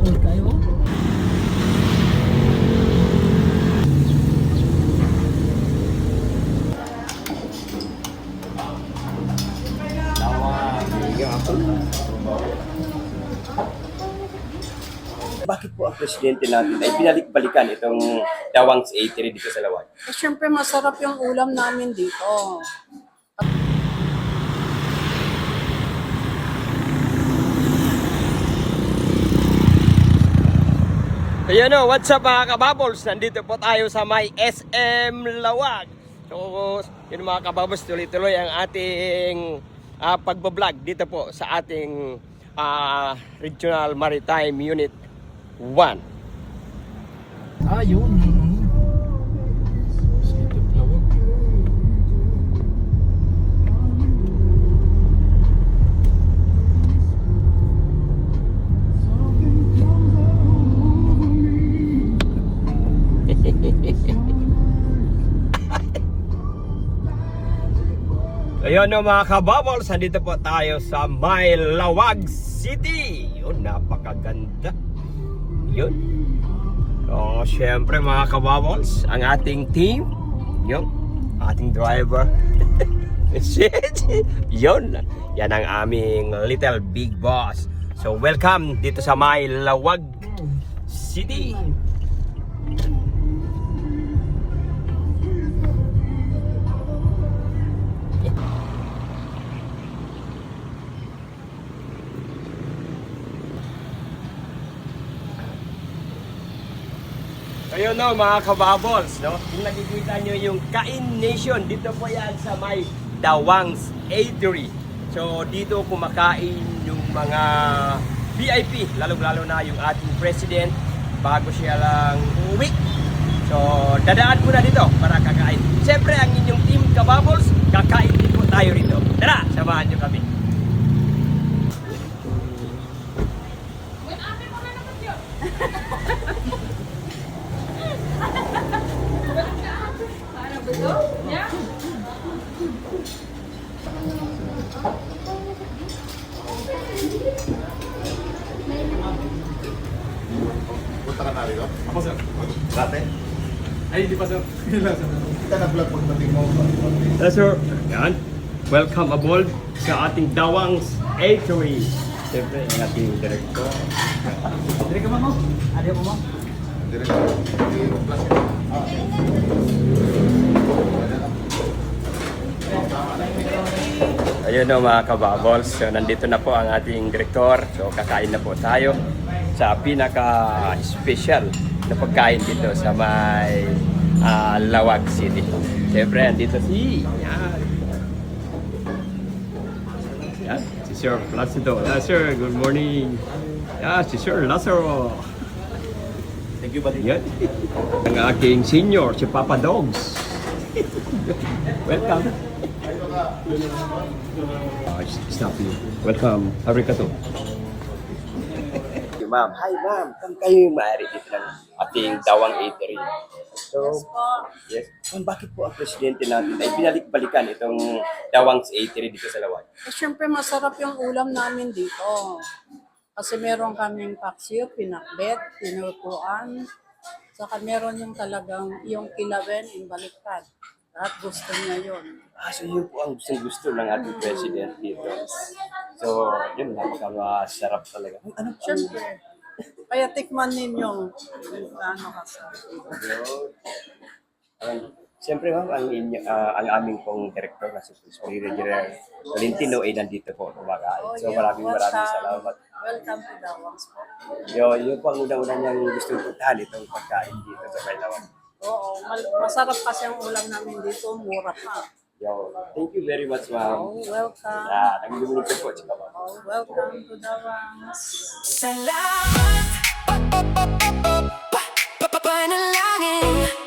Old kayo? Bakit po ang presidente natin ay binalik-balikan itong Dawang's Eatery dito sa Lawag? Siyempre masarap yung ulam namin dito. Ayan o, what's up mga kababols? Nandito po tayo sa may SM Lawag. So, yun mga kababols, tuloy-tuloy ang ating pagbablog dito po sa ating Regional Maritime Unit 1. Yun. City of Lawag. Ayun no mga kababols, nandito po tayo sa may Lawag City. Yun, napakaganda. Yun. So, syempre mga kababols, ang ating team, yun, ating driver. Yun, yan ang aming little big boss. So, welcome dito sa may Lawag City. Ayun no mga kababols, no? Kung nakikita nyo yung Kain Nation, dito po yan sa may Dawang's Eatery. So dito kumakain yung mga VIP, lalo-lalo na yung ating president bago siya lang uwi. So dadaan muna dito para kakain. Siyempre ang inyong team kababols, kakain din po tayo rito. Tara, samahan nyo kami. Punta ka na rito? Ako sir. Dati? Ay, hindi pa sir. Kita nag-vlog pagdating mo. Sir, yan. Welcome aboard sa ating Dawang's Eatery. Siyempre, ang ating director. Dire ka mo? Adi mo mo? Diretso. Plus. Ayun no mga kababols, so nandito na po ang ating direktor. So kakain na po tayo sa pinaka-special na pagkain dito sa may Lawag City. Siyempre, andito si yan, si Sir Placido. Sir, good morning. Si Sir Lazaro. Thank you, buddy. Yan. Ang aking senior, si Papa Dogs. Welcome. Stop you. Welcome. Arigato. Ma'am. Hi, ma'am. Kung kayo yung maaari dito ng ating Dawang Eatery. So, yes. Bakit po ang presidente natin ay binalik-balikan itong Dawang's Eatery dito sa Lawag? Siyempre masarap yung ulam namin dito. Kasi meron kaming paksiw, pinakbet, tinutuan. Saka meron yung talagang yung kilawin, yung baliktad. At gusto niya yun. So yun po ang gusto ng ating president dito. So, yun, napakasarap talaga. Ano po? Siyempre. Kaya tikman ninyo kung ano kasarap. Siyempre ma'am, ang aming pong director na si Superior General Valentino ay nandito po kumakain. So maraming salamat. Welcome to Dawang's po. Yun po ang unang-una niyang gusto puntahan itong pagkain dito sa Maylawag. Oo, masarap kasi ang ulam namin dito, mura pa. Thank you very much ma'am. Oh, welcome. Nag-iulit po. Tsaka ma'am. Oh, welcome to Dawang's. Salamat. Panalangin.